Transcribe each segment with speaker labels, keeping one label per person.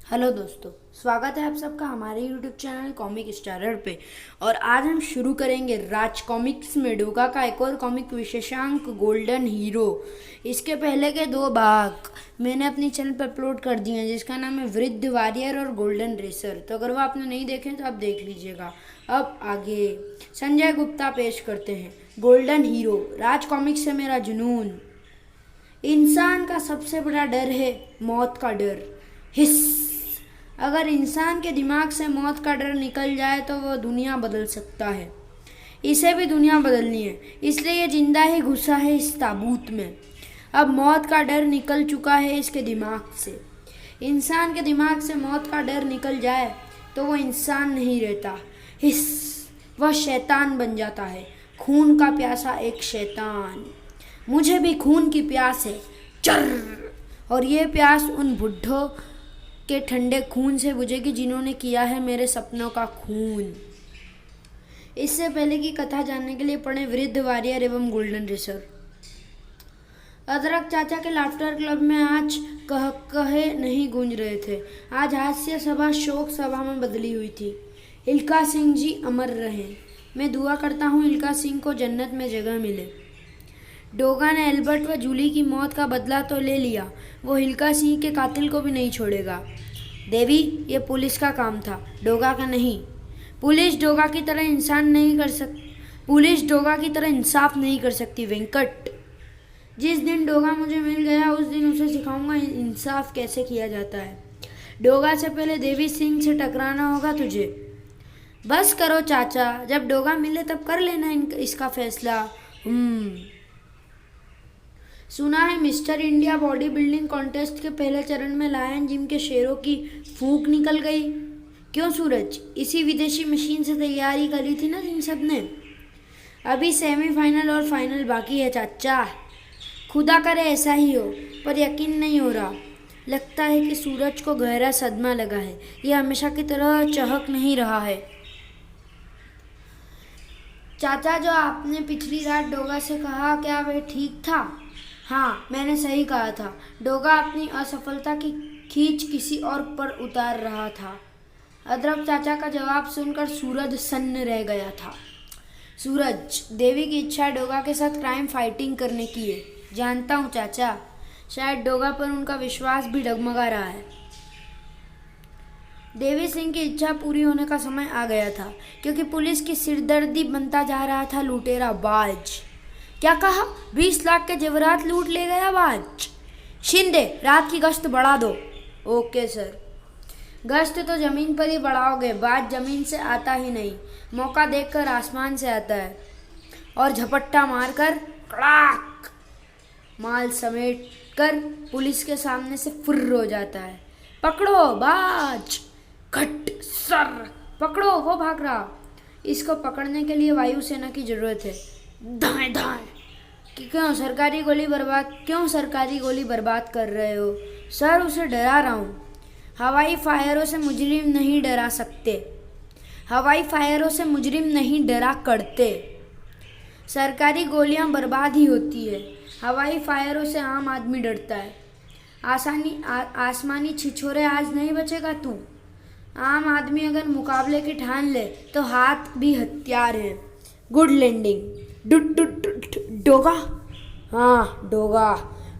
Speaker 1: Hello दोस्तों, स्वागत है आप सबका हमारे यूट्यूब चैनल कॉमिक स्टारर पे। और आज हम शुरू करेंगे राज कॉमिक्स में डोगा का एक और कॉमिक विशेषांक गोल्डन हीरो। इसके पहले के 2 भाग मैंने अपनी चैनल पर अपलोड कर दिए हैं, जिसका नाम है वृद्ध वॉरियर और गोल्डन रेसर। तो अगर वो आपने नहीं देखे तो आप देख लीजिएगा। अब आगे संजय गुप्ता पेश करते हैं गोल्डन हीरो। राज कॉमिक्स से मेरा जुनून। इंसान का सबसे बड़ा डर है मौत का डर। हिस्स, अगर इंसान के दिमाग से मौत का डर निकल जाए तो वह दुनिया बदल सकता है। इसे भी दुनिया बदलनी है, इसलिए ये जिंदा ही घुसा है इस ताबूत में। अब मौत का डर निकल चुका है इसके दिमाग से। इंसान के दिमाग से मौत का डर निकल जाए तो वह इंसान नहीं रहता। हिस्स, वह शैतान बन जाता है। खून का प्यासा एक शैतान। मुझे भी खून की प्यास है, चर्र। और ये प्यास उन बुड्ढों के ठंडे खून से बुझेगी जिन्होंने किया है मेरे सपनों का खून। इससे पहले की कथा जानने के लिए पढ़ें वृद्ध वॉरियर एवं गोल्डन रेसर। अदरक चाचा के लाफ्टर क्लब में आज कह कहे नहीं गूंज रहे थे। आज हास्य सभा शोक सभा में बदली हुई थी। इल्का सिंह जी अमर रहे। मैं दुआ करता हूँ इल्का सिंह को जन्नत में जगह मिले। डोगा ने एल्बर्ट व जूली की मौत का बदला तो ले लिया, वो हिल्का सिंह के कातिल को भी नहीं छोड़ेगा। देवी, ये पुलिस का काम था, डोगा का नहीं। पुलिस डोगा की तरह इंसाफ नहीं कर सकती वेंकट। जिस दिन डोगा मुझे मिल गया उस दिन उसे सिखाऊंगा इंसाफ कैसे किया जाता है। डोगा से पहले देवी सिंह से टकराना होगा तुझे। बस करो चाचा, जब डोगा मिले तब कर लेना इसका फैसला। सुना है mister India body building contest के पहले चरण में लायन जिम के शेरों की फूंक निकल गई। क्यों सूरज, इसी विदेशी मशीन से तैयारी करी थी ना इन सब ने। अभी सेमीफाइनल और फाइनल बाकी है चाचा। खुदा करे ऐसा ही हो, पर यकीन नहीं हो रहा। लगता है कि सूरज को गहरा सदमा लगा है, ये हमेशा की तरह चहक नहीं रहा है। चाचा, जो आपने पिछली रात डोगा से कहा, क्या वह ठीक था? हाँ, मैंने सही कहा था। डोगा अपनी असफलता की खींच किसी और पर उतार रहा था। अदरक चाचा का जवाब सुनकर सूरज सन्न रह गया था। सूरज, देवी की इच्छा डोगा के साथ क्राइम फाइटिंग करने की है। जानता हूँ चाचा, शायद डोगा पर उनका विश्वास भी डगमगा रहा है। देवी सिंह की इच्छा पूरी होने का समय आ गया था, क्योंकि पुलिस की सिरदर्दी बनता जा रहा था लुटेरा बाज। क्या कहा? 20 लाख के जेवरात लूट ले गया बाज। शिंदे, रात की गश्त बढ़ा दो। Okay sir. गश्त तो जमीन पर ही बढ़ाओगे, बाज जमीन से आता ही नहीं, मौका देखकर आसमान से आता है और झपट्टा मारकर कड़ाक माल समेट कर पुलिस के सामने से फुर्र हो जाता है। पकड़ो बाज, घट सर, पकड़ो, वो भाग रहा। इसको पकड़ने के लिए वायुसेना की जरूरत है। दाएं दाएं। क्यों सरकारी गोली बर्बाद कर रहे हो? सर, उसे डरा रहा हूँ। हवाई फायरों से मुजरिम नहीं डरा सकते, हवाई फायरों से मुजरिम नहीं डरा करते। सरकारी गोलियां बर्बाद ही होती है, हवाई फायरों से आम आदमी डरता है। आसमानी छिछोरे आज नहीं बचेगा तू। आम आदमी अगर मुकाबले की ठान ले तो हाथ भी हथियार है। Good landing. डोगा? हाँ, डोगा।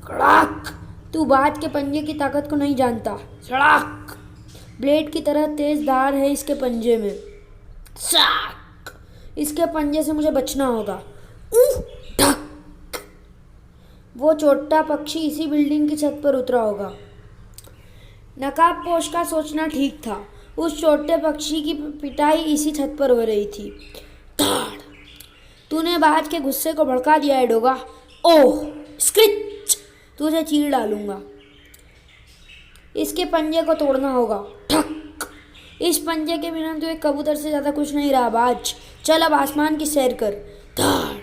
Speaker 1: कड़ाक। तू बाज के पंजे की ताकत को नहीं जानता। सड़ाक। ब्लेड की तरह तेज धार है इसके पंजे में। साक। इसके पंजे से मुझे बचना होगा। ढक। वो छोटा पक्षी इसी बिल्डिंग की छत पर उतरा होगा। नकाबपोश का सोचना ठीक था। उस छोटे पक्षी की पिटाई इसी छत पर हो रही थी। तूने बाज के गुस्से को भड़का दिया है डोगा। ओह, स्क्रिच, तुझे चीर डालूंगा। इसके पंजे को तोड़ना होगा। ठक। इस पंजे के बिना तू एक कबूतर से ज्यादा कुछ नहीं रहा बाज। चल अब आसमान की सैर कर। धाड़।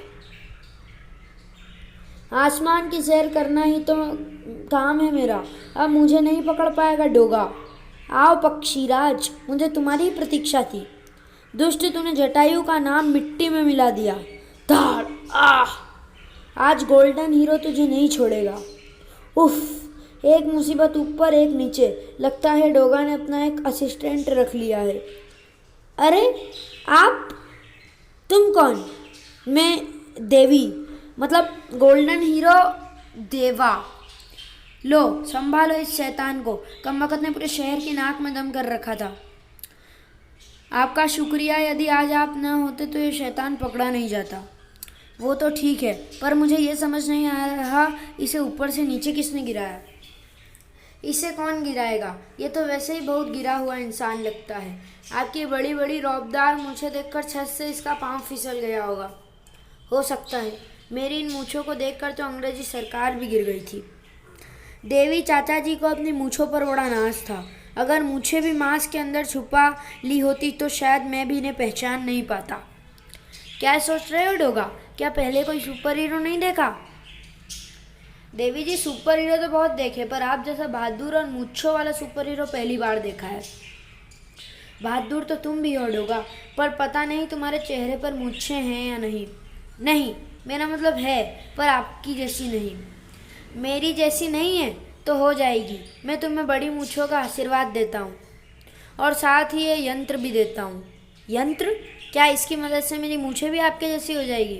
Speaker 1: आसमान की सैर करना ही तो काम है मेरा। अब मुझे नहीं पकड़ पाएगा डोगा। आओ पक्षीराज, मुझे तुम्हारी प्रतीक्षा थी। दुष्ट, तूने जटायु का नाम मिट्टी में मिला दिया। धाड़। आह, आज गोल्डन हीरो तुझे नहीं छोड़ेगा। उफ, एक मुसीबत ऊपर एक नीचे, लगता है डोगा ने अपना एक असिस्टेंट रख लिया है। अरे आप, तुम कौन? मैं देवी, मतलब गोल्डन हीरो देवा। लो संभालो इस शैतान को, कमबख्त ने पूरे शहर की नाक में दम कर रखा था। आपका शुक्रिया, यदि आज आप न होते तो ये शैतान पकड़ा नहीं जाता। वो तो ठीक है, पर मुझे ये समझ नहीं आ रहा इसे ऊपर से नीचे किसने गिराया। इसे कौन गिराएगा? ये तो वैसे ही बहुत गिरा हुआ इंसान लगता है। आपकी बड़ी बड़ी रौबदार मूछें देखकर छत से इसका पाँव फिसल गया होगा। हो सकता है, मेरी इन मूछों को देखकर तो अंग्रेजी सरकार भी गिर गई थी। देवी चाचा जी को अपनी मूछों पर बड़ा नाज था। अगर मूछें भी मांस के अंदर छुपा ली होती तो शायद मैं भी इन्हें पहचान नहीं पाता। क्या सोच रहे हो डोगा? क्या पहले कोई सुपर हीरो नहीं देखा? देवी जी, सुपर हीरो तो बहुत देखे, पर आप जैसा बहादुर और मूछों वाला सुपर हीरो पहली बार देखा है। बहादुर तो तुम भी हो डोगा, पर पता नहीं तुम्हारे चेहरे पर मूछें हैं या नहीं। नहीं, मेरा मतलब है, पर आपकी जैसी नहीं। मेरी जैसी नहीं है तो हो जाएगी। मैं तुम्हें बड़ी मूछों का आशीर्वाद देता हूँ और साथ ही ये यंत्र भी देता हूँ। यंत्र? क्या इसकी मदद से मेरी मूछें भी आपके जैसी हो जाएगी?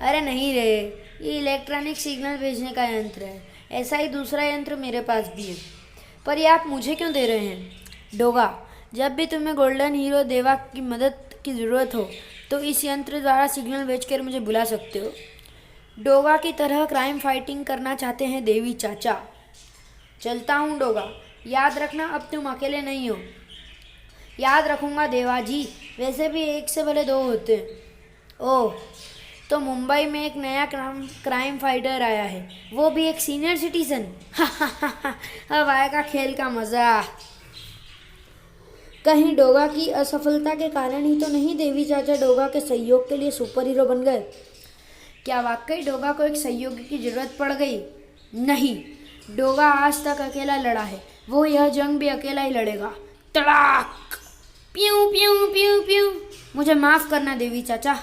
Speaker 1: अरे नहीं रे, ये इलेक्ट्रॉनिक सिग्नल भेजने का यंत्र है। ऐसा ही दूसरा यंत्र मेरे पास भी है। पर ये आप मुझे क्यों दे रहे हैं? डोगा, जब भी तुम्हें गोल्डन हीरो देवा की मदद की ज़रूरत हो तो इस यंत्र द्वारा सिग्नल भेजकर मुझे बुला सकते हो। डोगा की तरह क्राइम फाइटिंग करना चाहते हैं देवी चाचा। चलता हूँ डोगा, याद रखना अब तुम अकेले नहीं हो। याद रखूँगा देवा जी, वैसे भी एक से भले दो होते हैं। ओह, तो मुंबई में एक नया क्राइम फाइटर आया है, वो भी एक सीनियर सिटीजन। अब आएगा खेल का मज़ा। कहीं डोगा की असफलता के कारण ही तो नहीं देवी चाचा डोगा के सहयोग के लिए सुपर हीरो बन गए? क्या वाकई डोगा को एक सहयोगी की जरूरत पड़ गई? नहीं, डोगा आज तक अकेला लड़ा है, वो यह जंग भी अकेला ही लड़ेगा। तड़ाक! प्यूं प्यूं प्यूं प्यूं। मुझे माफ़ करना देवी चाचा।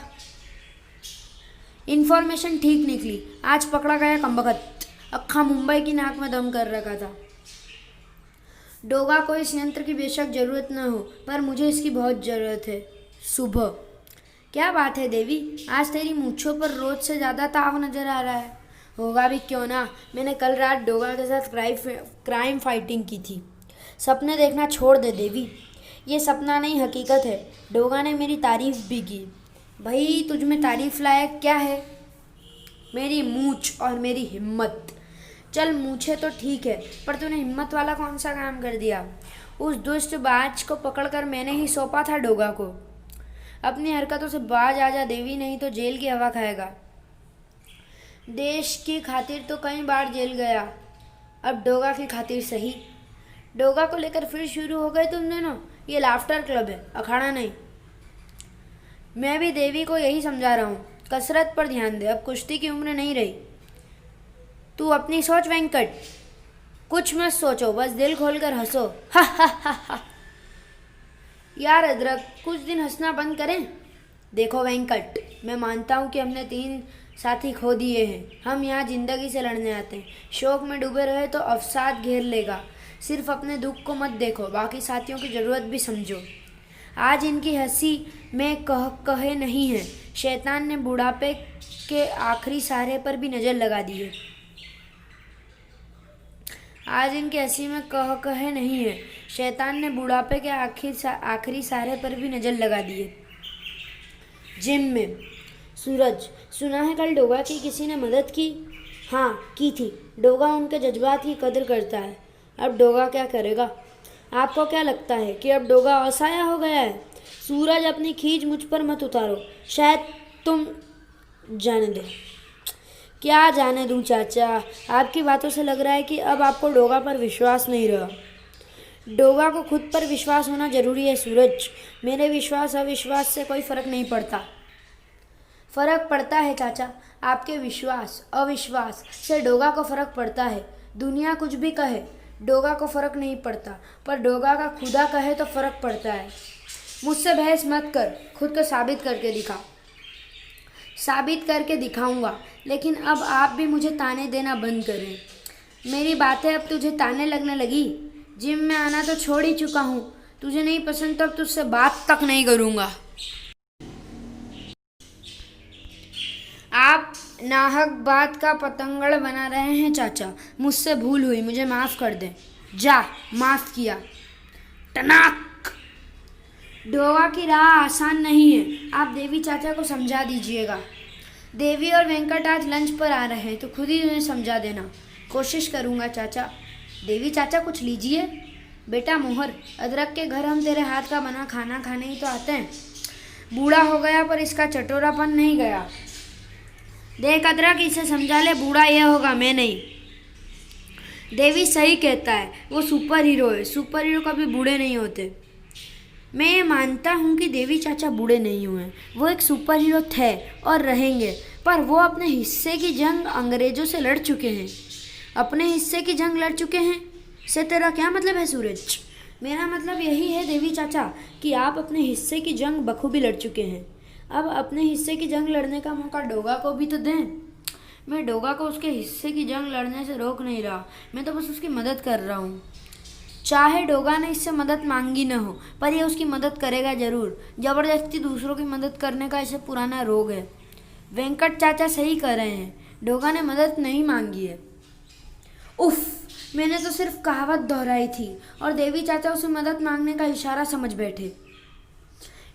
Speaker 1: इन्फॉर्मेशन ठीक निकली, आज पकड़ा गया कमबख्त। अक्खा मुंबई की नाक में दम कर रखा था। डोगा को इस यंत्र की बेशक ज़रूरत न हो, पर मुझे इसकी बहुत ज़रूरत है। सुबह। क्या बात है देवी, आज तेरी मूंछों पर रोज से ज़्यादा ताव नज़र आ रहा है। होगा भी क्यों ना, मैंने कल रात डोगा के साथ क्राइम फाइटिंग की थी। सपने देखना छोड़ दे देवी, ये सपना नहीं हकीकत है। डोगा ने मेरी तारीफ़ भी की। भाई, तुझ में तारीफ़ लायक क्या है? मेरी मूंछ और मेरी हिम्मत। चल मूछे तो ठीक है, पर तूने हिम्मत वाला कौन सा काम कर दिया? उस दुष्ट बाज को पकड़कर मैंने ही सौंपा था डोगा को। अपनी हरकतों से बाज आजा देवी, नहीं तो जेल की हवा खाएगा। देश की खातिर तो कई बार जेल गया, अब डोगा की खातिर सही। डोगा को लेकर फिर शुरू हो गए तुम दोनों। ये लाफ्टर क्लब है, अखाड़ा नहीं। मैं भी देवी को यही समझा रहा हूँ, कसरत पर ध्यान दे, अब कुश्ती की उम्र नहीं रही। तू अपनी सोच वेंकट, कुछ मत सोचो, बस दिल खोलकर हंसो। हा हा हा हा। यार अदरक, कुछ दिन हंसना बंद करें। देखो वेंकट, मैं मानता हूँ कि हमने 3 साथी खो दिए हैं। हम यहाँ ज़िंदगी से लड़ने आते हैं। शोक में डूबे रहे तो अवसाद घेर लेगा। सिर्फ अपने दुख को मत देखो, बाकी साथियों की ज़रूरत भी समझो। आज इनकी हंसी में कहे नहीं है। शैतान ने बुढ़ापे के आखिरी सहारे पर भी नज़र लगा दी है। आज इनकी हंसी में कहे नहीं है। शैतान ने बुढ़ापे के आखिरी सहारे पर भी नज़र लगा दी है। जिम में सूरज, सुना है कल डोगा की किसी ने मदद की? हाँ, की थी। डोगा उनके जज्बात की कदर करता है। अब डोगा क्या करेगा? आपको क्या लगता है कि अब डोगा असहाय हो गया है? सूरज, अपनी खींच मुझ पर मत उतारो, शायद तुम जाने दे। क्या जाने दूं चाचा, आपकी बातों से लग रहा है कि अब आपको डोगा पर विश्वास नहीं रहा। डोगा को खुद पर विश्वास होना जरूरी है सूरज। मेरे विश्वास अविश्वास से कोई फ़र्क नहीं पड़ता। फ़र्क पड़ता है चाचा, आपके विश्वास अविश्वास से डोगा को फ़र्क पड़ता है। दुनिया कुछ भी कहे, डोगा को फ़र्क नहीं पड़ता, पर डोगा का खुदा कहे तो फ़र्क पड़ता है। मुझसे बहस मत कर, खुद को साबित करके दिखा। साबित करके दिखाऊंगा, लेकिन अब आप भी मुझे ताने देना बंद करें। मेरी बातें अब तुझे ताने लगने लगी? जिम में आना तो छोड़ ही चुका हूँ। तुझे नहीं पसंद तो अब तुझसे बात तक नहीं करूँगा। आप नाहक बात का पतंगड़ बना रहे हैं चाचा। मुझसे भूल हुई, मुझे माफ़ कर दें। जा, माफ़ किया। टनाक। डोवा की राह आसान नहीं है, आप देवी चाचा को समझा दीजिएगा। देवी और वेंकट आज लंच पर आ रहे हैं तो खुद ही उन्हें समझा देना। कोशिश करूँगा चाचा। देवी चाचा कुछ लीजिए। बेटा मोहर, अदरक के घर हम तेरे हाथ का बना खाना खाने ही तो आते हैं। बूढ़ा हो गया पर इसका चटोरापन नहीं गया। देख अदरक, इसे समझा ले, बूढ़ा यह होगा, मैं नहीं। देवी सही कहता है, वो सुपर हीरो है। सुपर हीरो कभी बूढ़े नहीं होते। मैं ये मानता हूँ कि देवी चाचा बूढ़े नहीं हुए। वो एक सुपर हीरो थे और रहेंगे, पर वो अपने हिस्से की जंग अंग्रेजों से लड़ चुके हैं। अपने हिस्से की जंग लड़ चुके हैं से तेरा क्या मतलब है सूरज? मेरा मतलब यही है देवी चाचा कि आप अपने हिस्से की जंग बखूबी लड़ चुके हैं। अब अपने हिस्से की जंग लड़ने का मौका डोगा को भी तो दें। मैं डोगा को उसके हिस्से की जंग लड़ने से रोक नहीं रहा, मैं तो बस उसकी मदद कर रहा हूँ। चाहे डोगा ने इससे मदद मांगी न हो, पर यह उसकी मदद करेगा ज़रूर। ज़बरदस्ती दूसरों की मदद करने का इसे पुराना रोग है। वेंकट चाचा सही कर रहे हैं, डोगा ने मदद नहीं मांगी है। उफ, मैंने तो सिर्फ कहावत दोहराई थी और देवी चाचा उसे मदद मांगने का इशारा समझ बैठे।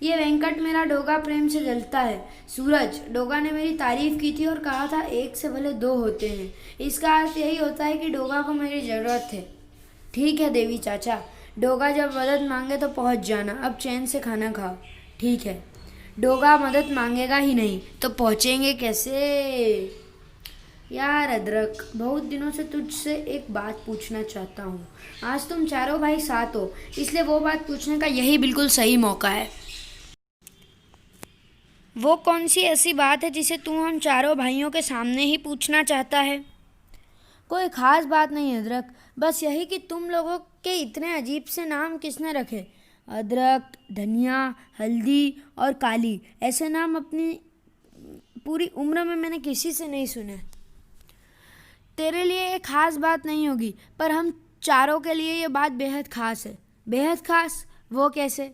Speaker 1: ये वेंकट मेरा डोगा प्रेम से जलता है। सूरज, डोगा ने मेरी तारीफ की थी और कहा था एक से भले दो होते हैं। इसका अर्थ यही होता है कि डोगा को मेरी ज़रूरत है। ठीक है देवी चाचा, डोगा जब मदद मांगे तो पहुंच जाना। अब चैन से खाना खाओ। ठीक है। डोगा मदद मांगेगा ही नहीं तो पहुंचेंगे कैसे? यार अदरक, बहुत दिनों से तुझसे एक बात पूछना चाहता हूँ। आज तुम चारों भाई साथ हो, इसलिए वो बात पूछने का यही बिल्कुल सही मौका है। वो कौन सी ऐसी बात है जिसे तू हम चारों भाइयों के सामने ही पूछना चाहता है? कोई खास बात नहीं अदरक, बस यही कि तुम लोगों के इतने अजीब से नाम किसने रखे? अदरक, धनिया, हल्दी और काली, ऐसे नाम अपनी पूरी उम्र में मैंने किसी से नहीं सुने। तेरे लिए ये खास बात नहीं होगी, पर हम चारों के लिए ये बात बेहद खास है। बेहद खास? वो कैसे?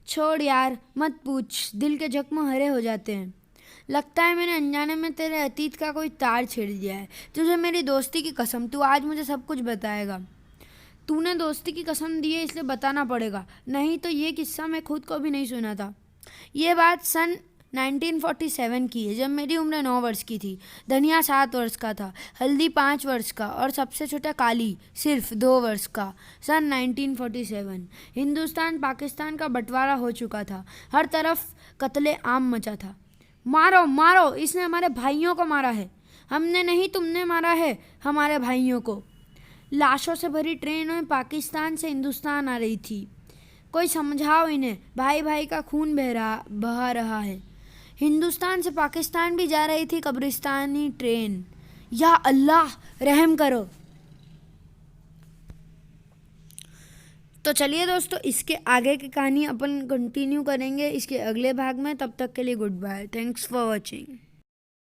Speaker 1: छोड़ यार, मत पूछ, दिल के जख्म हरे हो जाते हैं। लगता है मैंने अनजाने में तेरे अतीत का कोई तार छेड़ दिया है। तुझे मेरी दोस्ती की कसम, तू आज मुझे सब कुछ बताएगा। तूने दोस्ती की कसम दी है इसलिए बताना पड़ेगा, नहीं तो ये किस्सा मैं खुद को भी नहीं सुना था। ये बात सन 1947 की है, जब मेरी उम्र 9 वर्ष की थी। धनिया 7 वर्ष का था, हल्दी 5 वर्ष का और सबसे छोटा काली सिर्फ 2 वर्ष का। सन 1947 हिंदुस्तान पाकिस्तान का बंटवारा हो चुका था। हर तरफ कत्ले आम मचा था। मारो मारो, इसने हमारे भाइयों को मारा है। हमने नहीं, तुमने मारा है हमारे भाइयों को। लाशों से भरी ट्रेनें पाकिस्तान से हिंदुस्तान आ रही थी। कोई समझाओ इन्हें, भाई भाई का खून बहा रहा है। हिंदुस्तान से पाकिस्तान भी जा रही थी कब्रिस्तानी ट्रेन। या अल्लाह, रहम करो। तो चलिए दोस्तों, इसके आगे की कहानी अपन कंटिन्यू करेंगे इसके अगले भाग में। तब तक के लिए goodbye. Thanks for watching.